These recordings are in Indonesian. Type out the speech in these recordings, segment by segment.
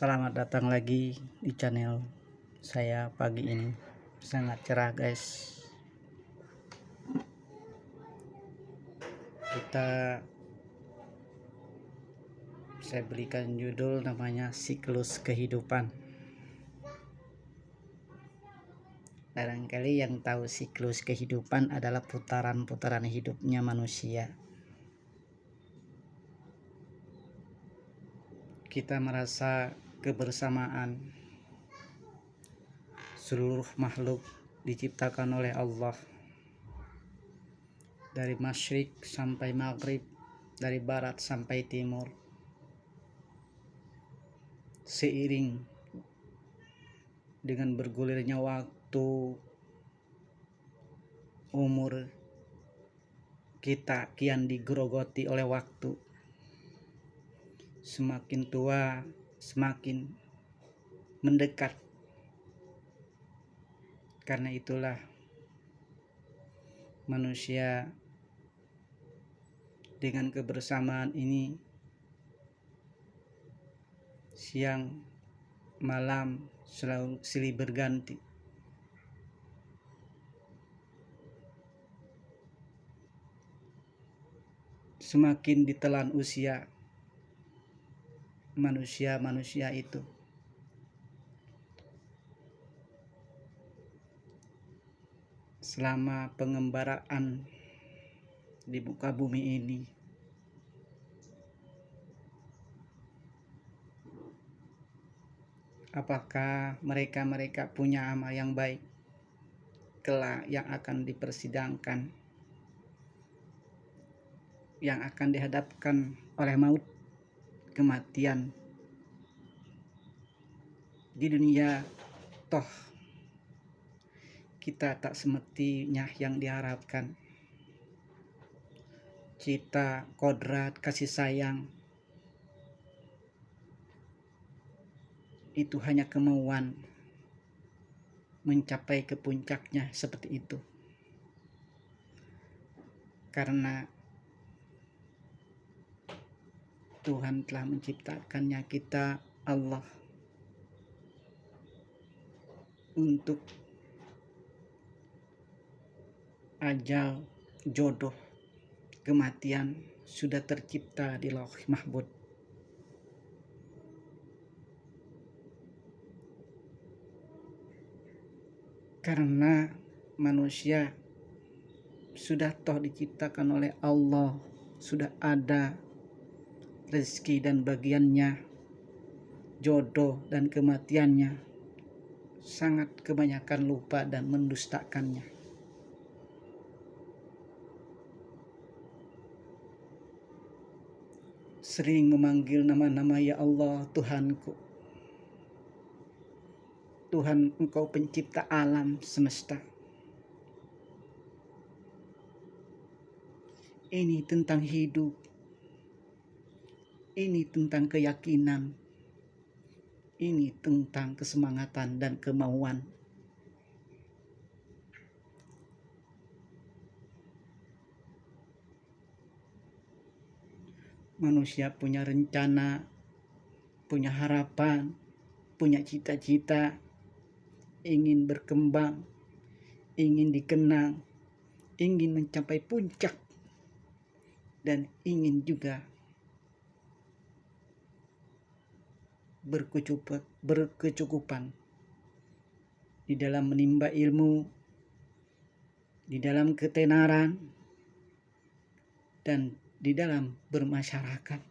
Selamat datang lagi di channel saya pagi ini. Sangat cerah guys. Saya berikan judul namanya siklus kehidupan. Barangkali yang tahu siklus kehidupan adalah putaran-putaran hidupnya manusia. Kita merasa kebersamaan seluruh makhluk diciptakan oleh Allah, dari masyrik sampai maghrib, dari barat sampai timur. Seiring dengan bergulirnya waktu, umur kita kian digerogoti oleh waktu. Semakin tua, semakin mendekat. Karena itulah manusia dengan kebersamaan ini siang malam selalu silih berganti. Semakin ditelan usia manusia itu, selama pengembaraan di muka bumi ini, apakah mereka punya amal yang baik kelak yang akan dipersidangkan, yang akan dihadapkan oleh maut, kematian di dunia? Toh kita tak semestinya yang diharapkan. Cita, kodrat, kasih sayang itu hanya kemauan mencapai ke puncaknya seperti itu. Karena Tuhan telah menciptakannya kita, Allah, untuk ajal, jodoh, kematian sudah tercipta di Lauh Mahfuz. Karena manusia sudah toh diciptakan oleh Allah, sudah ada rezeki dan bagiannya, jodoh dan kematiannya, sangat kebanyakan lupa dan mendustakannya. Sering memanggil nama-nama ya Allah, Tuhanku. Tuhan, Engkau pencipta alam semesta. Ini tentang hidup. Ini tentang keyakinan. Ini tentang kesemangatan dan kemauan. Manusia punya rencana, punya harapan, punya cita-cita, ingin berkembang, ingin dikenang, ingin mencapai puncak, dan ingin juga berkecukupan di dalam menimba ilmu, di dalam ketenaran, dan di dalam bermasyarakat.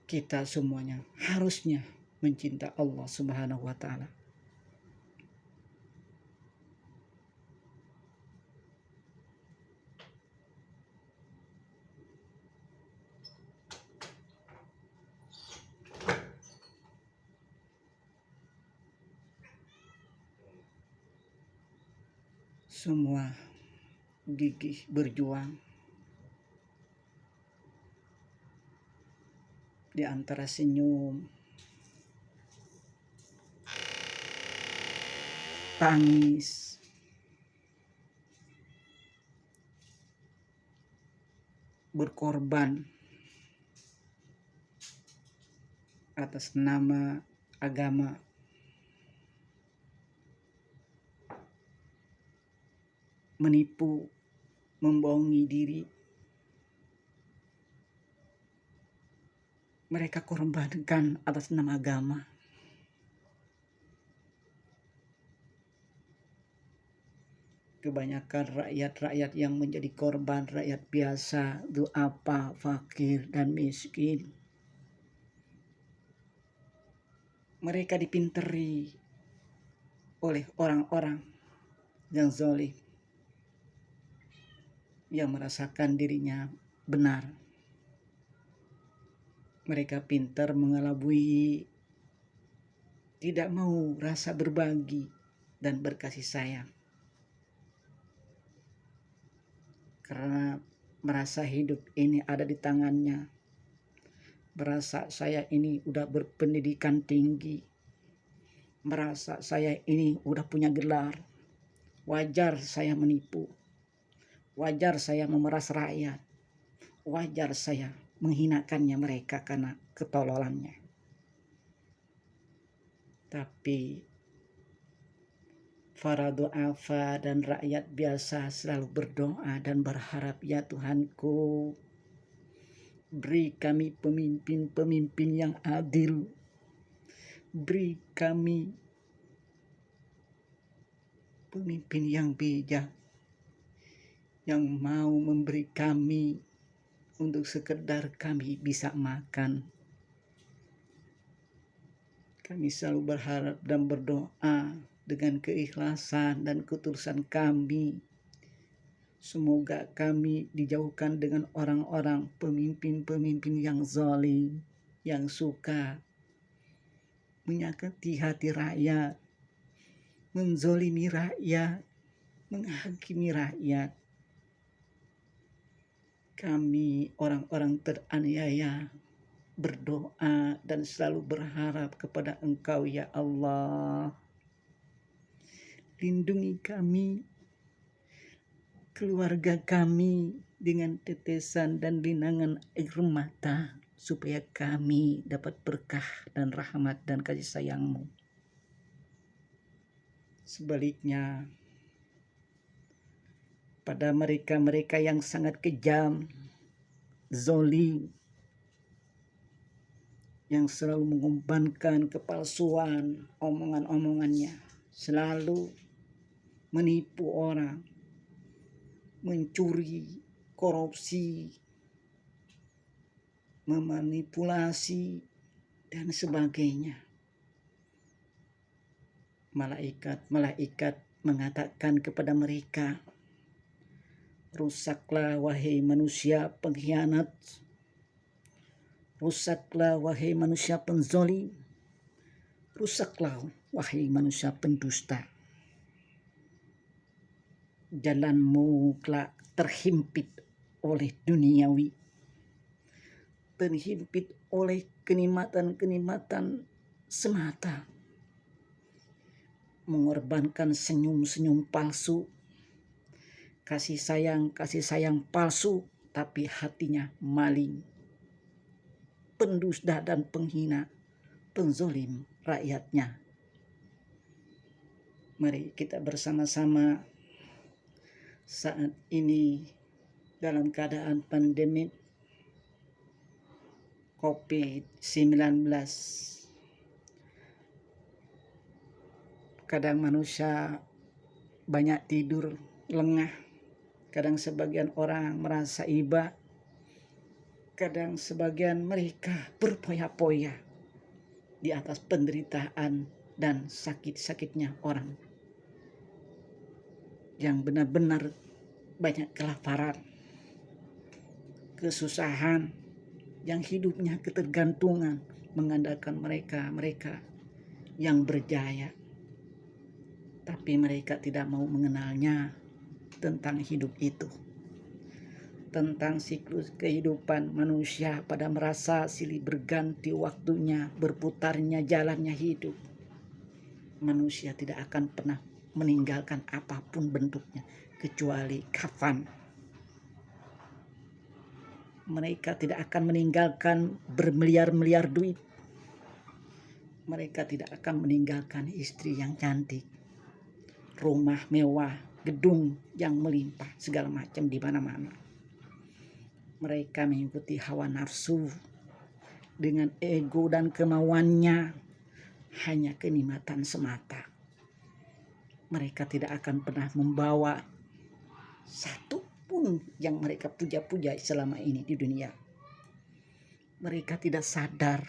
Kita semuanya harusnya mencinta Allah Subhanahu wa Ta'ala. Semua gigih berjuang di antara senyum, tangis, berkorban, atas nama agama, menipu, membohongi diri. Mereka korbankan atas nama agama. Kebanyakan rakyat-rakyat yang menjadi korban, rakyat biasa, duafa, fakir, dan miskin. Mereka dipinteri oleh orang-orang yang zalim, yang merasakan dirinya benar. Mereka pintar mengelabui, tidak mau rasa berbagi dan berkasih sayang. Karena merasa hidup ini ada di tangannya. Merasa saya ini udah berpendidikan tinggi. Merasa saya ini udah punya gelar. Wajar saya menipu. Wajar saya memeras rakyat. Wajar saya menghinakannya mereka karena ketololannya. Tapi para duafa dan rakyat biasa selalu berdoa dan berharap, ya Tuhanku, beri kami pemimpin-pemimpin yang adil. Beri kami pemimpin yang bijak, yang mau memberi kami untuk sekedar kami bisa makan. Kami selalu berharap dan berdoa dengan keikhlasan dan ketulusan kami. Semoga kami dijauhkan dengan orang-orang pemimpin-pemimpin yang zalim, yang suka menyakiti hati rakyat, menzolimi rakyat, menghakimi rakyat. Kami orang-orang teraniaya berdoa dan selalu berharap kepada Engkau, ya Allah. Lindungi kami, keluarga kami dengan tetesan dan linangan air mata, supaya kami dapat berkah dan rahmat dan kasih sayang-Mu. Sebaliknya, pada mereka-mereka yang sangat kejam, zalim, yang selalu mengumpankan kepalsuan omongan-omongannya, selalu menipu orang, mencuri, korupsi, memanipulasi, dan sebagainya. Malaikat mengatakan kepada mereka, rusaklah wahai manusia pengkhianat, rusaklah wahai manusia penzalim, rusaklah wahai manusia pendusta. Jalanmu kelak terhimpit oleh duniawi, terhimpit oleh kenikmatan-kenikmatan semata, mengorbankan senyum-senyum palsu, kasih sayang palsu, tapi hatinya maling, pendusta dan penghina, penzolim rakyatnya. Mari kita bersama-sama saat ini dalam keadaan pandemi COVID-19. Kadang manusia banyak tidur, lengah. Kadang sebagian orang merasa iba. Kadang sebagian mereka berpoya-poya di atas penderitaan dan sakit-sakitnya orang yang benar-benar banyak kelaparan, kesusahan, yang hidupnya ketergantungan mengandalkan mereka yang berjaya. Tapi mereka tidak mau mengenalnya tentang hidup itu, tentang siklus kehidupan manusia pada merasa silih berganti waktunya, berputarnya jalannya hidup. Manusia tidak akan pernah meninggalkan apapun bentuknya kecuali kafan. Mereka tidak akan meninggalkan bermiliar-miliar duit, Mereka tidak akan meninggalkan istri yang cantik, rumah mewah, gedung yang melimpah, segala macam di mana-mana. Mereka mengikuti hawa nafsu dengan ego dan kemauannya, hanya kenikmatan semata. Mereka tidak akan pernah membawa satu pun yang mereka puja-puja selama ini di dunia. Mereka tidak sadar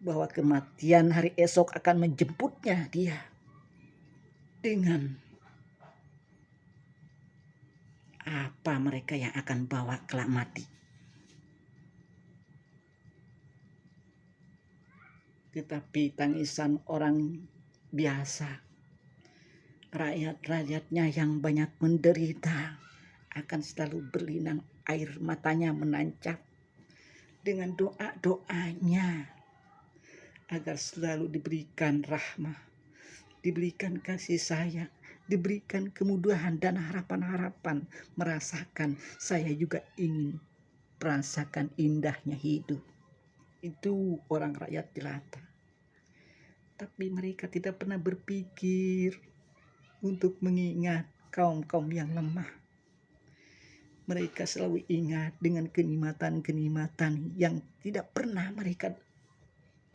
bahwa kematian hari esok akan menjemputnya dia dengan apa mereka yang akan bawa kelak mati. Tetapi tangisan orang biasa, rakyat-rakyatnya yang banyak menderita, akan selalu berlinang air matanya menancap dengan doa-doanya agar selalu diberikan rahmah, diberikan kasih sayang, diberikan kemudahan dan harapan-harapan, merasakan saya juga ingin merasakan indahnya hidup. Itu orang rakyat jelata. Tapi mereka tidak pernah berpikir untuk mengingat kaum-kaum yang lemah. Mereka selalu ingat dengan kenikmatan-kenikmatan yang tidak pernah mereka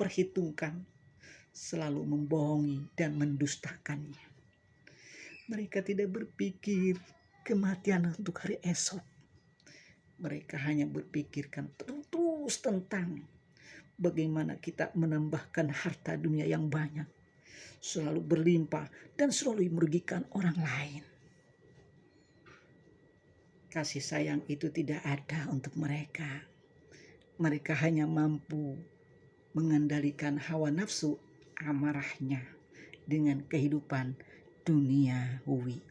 perhitungkan, selalu membohongi dan mendustakannya. Mereka tidak berpikir kematian untuk hari esok. Mereka hanya berpikirkan terus tentang bagaimana kita menambahkan harta dunia yang banyak, selalu berlimpah dan selalu merugikan orang lain. Kasih sayang itu tidak ada untuk mereka. Mereka hanya mampu mengendalikan hawa nafsu amarahnya dengan kehidupan duniawi.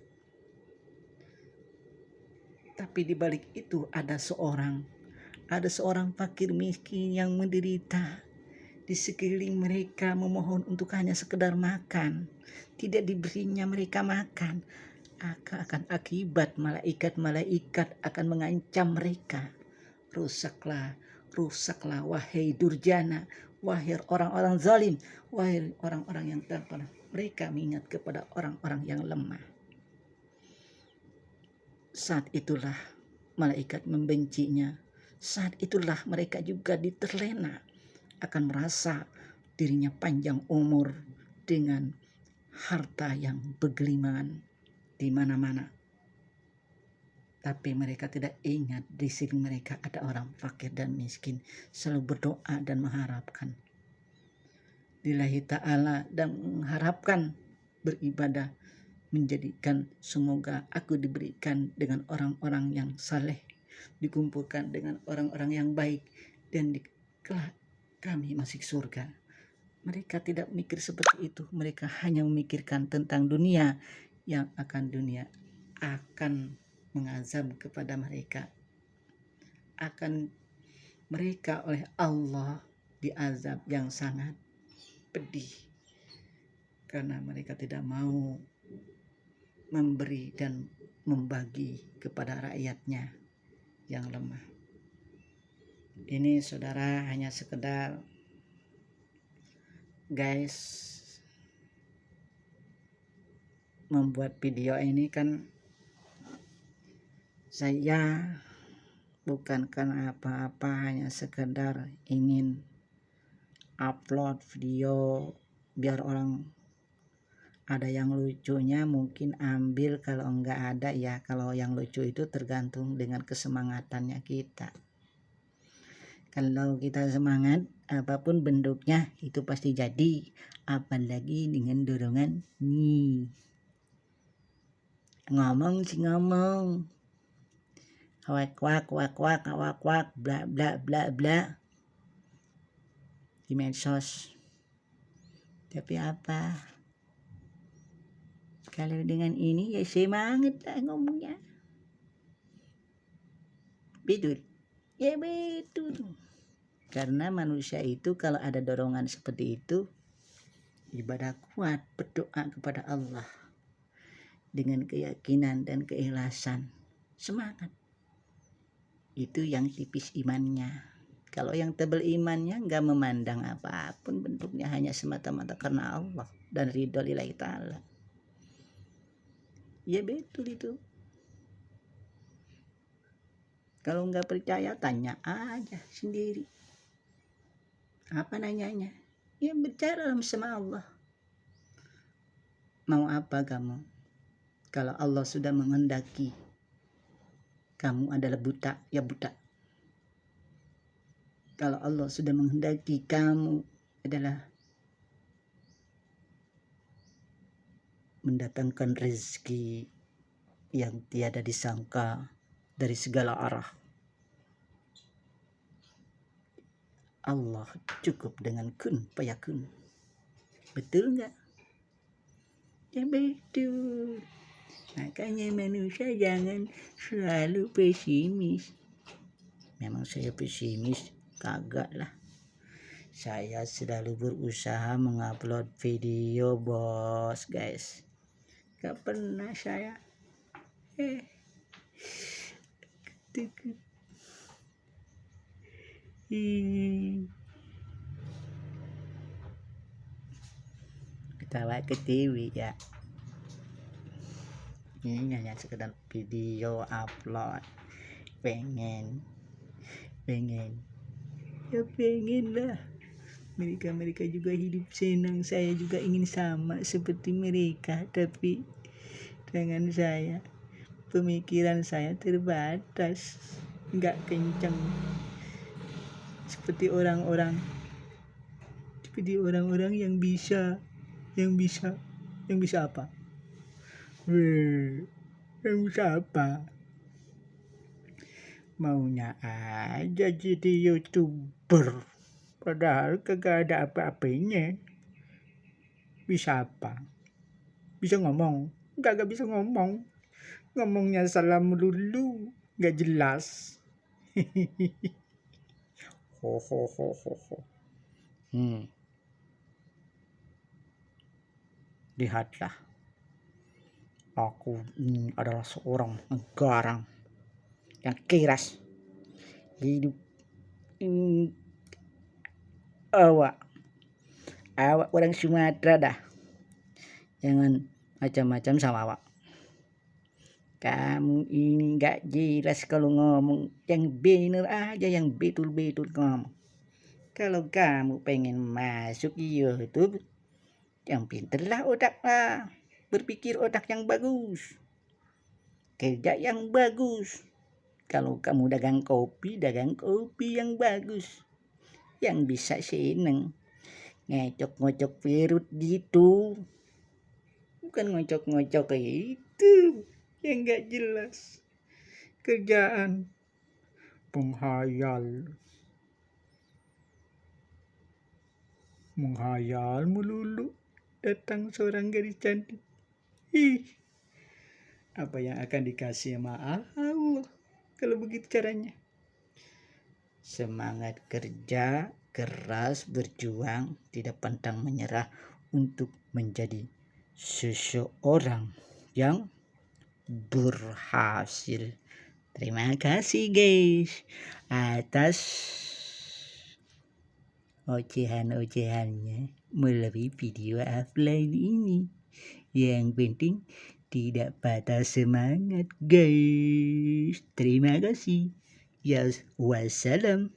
Tapi di balik itu ada seorang fakir miskin yang menderita. Di sekeliling mereka memohon untuk hanya sekedar makan. Tidak diberinya mereka makan. Akan akibat malaikat-malaikat akan mengancam mereka. Rusaklah, wahai durjana, wahai orang-orang zalim, wahai orang-orang yang tanpa. Mereka mengingat kepada orang-orang yang lemah. Saat itulah malaikat membencinya. Saat itulah mereka juga diterlena, akan merasa dirinya panjang umur dengan harta yang bergelimangan di mana-mana. Tapi mereka tidak ingat di sini mereka ada orang fakir dan miskin, selalu berdoa dan mengharapkan lillahi ta'ala dan mengharapkan beribadah, menjadikan semoga aku diberikan dengan orang-orang yang saleh, dikumpulkan dengan orang-orang yang baik, dan kelak kami masuk surga. Mereka tidak mikir seperti itu. Mereka hanya memikirkan tentang dunia, yang dunia akan mengazab kepada mereka, akan mereka oleh Allah diazab yang sangat pedih, karena mereka tidak mau memberi dan membagi kepada rakyatnya yang lemah. Ini saudara hanya sekedar guys membuat video ini kan saya bukan karena apa-apa, hanya sekedar ingin upload video biar orang ada yang lucunya mungkin ambil, kalau enggak ada ya kalau yang lucu itu tergantung dengan kesemangatannya kita. Kalau kita semangat apapun bentuknya itu pasti jadi, apalagi dengan dorongan nih. Ngomong wak bla bla bla bla di medsos. Tapi apa? Kalau dengan ini ya semangat lah ngomongnya. Betul. Ya betul. Karena manusia itu kalau ada dorongan seperti itu, ibadah kuat, berdoa kepada Allah dengan keyakinan dan keikhlasan, semangat. Itu yang tipis imannya. Kalau yang tebal imannya nggak memandang apapun bentuknya, hanya semata-mata karena Allah dan ridho lillahi ta'ala. Ya betul itu. Kalau nggak percaya tanya aja sendiri. Apa nanyanya? Ya bicara sama Allah. Mau apa kamu? Kalau Allah sudah menghendaki kamu adalah buta, ya buta. Kalau Allah sudah menghendaki kamu adalah mendatangkan rezeki yang tiada disangka dari segala arah, Allah cukup dengan kun fayakun. Betul nggak? Ya betul. Makanya manusia jangan selalu pesimis. Memang saya pesimis? Kagak lah. Saya selalu berusaha mengupload video, bos, guys. Gak pernah saya ketawa ke TV ya. Ini hanya sekedar video upload. Pengen ya pengen lah mereka juga hidup senang. Saya juga ingin sama seperti mereka, tapi dengan saya pemikiran saya terbatas, nggak kencang seperti orang-orang yang bisa apa? Yang bisa apa? Maunya aja jadi YouTuber, padahal kagak ada apa-apanya. Bisa apa? Bisa ngomong? Kagak bisa ngomong. Ngomongnya salah melulu, gak jelas. Lihatlah, aku ini adalah seorang garang yang keras. Hidup awak orang Sumatera dah. Jangan macam-macam sama awak. Kamu ini gak jelas kalau ngomong. Yang bener aja, yang betul-betul ngomong. Kalau kamu pengen masuk YouTube, yang pinterlah otaklah. Berpikir otak yang bagus. Kerja yang bagus. Kalau kamu dagang kopi yang bagus. Yang bisa seneng. Ngocok-ngocok perut gitu. Bukan ngocok-ngocok itu yang gak jelas. Kerjaan menghayal melulu. Datang seorang gadis cantik. Apa yang akan dikasih sama Allah kalau begitu caranya? Semangat kerja, keras, berjuang, tidak pantang menyerah untuk menjadi seseorang yang berhasil. Terima kasih guys atas ocehan-ocehannya melalui video offline ini. Yang penting tidak patah semangat guys. Terima kasih. Ya wassalam.